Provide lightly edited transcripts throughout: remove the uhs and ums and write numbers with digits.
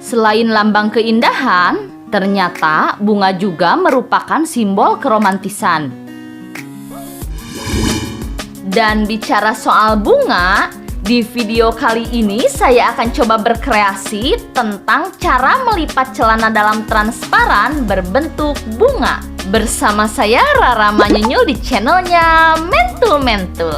Selain lambang keindahan, ternyata bunga juga merupakan simbol keromantisan. Dan bicara soal bunga, di video kali ini saya akan coba berkreasi tentang cara melipat celana dalam transparan berbentuk bunga. Bersama saya Rara Manyunyul di channelnya Mentul Mentul.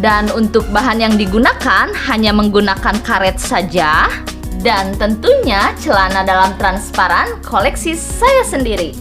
Dan untuk bahan yang digunakan hanya menggunakan karet saja. Dan tentunya celana dalam transparan koleksi saya sendiri.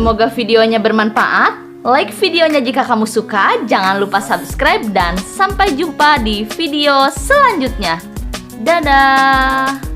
Semoga videonya bermanfaat. Like videonya jika kamu suka, jangan lupa subscribe dan sampai jumpa di video selanjutnya. Dadah!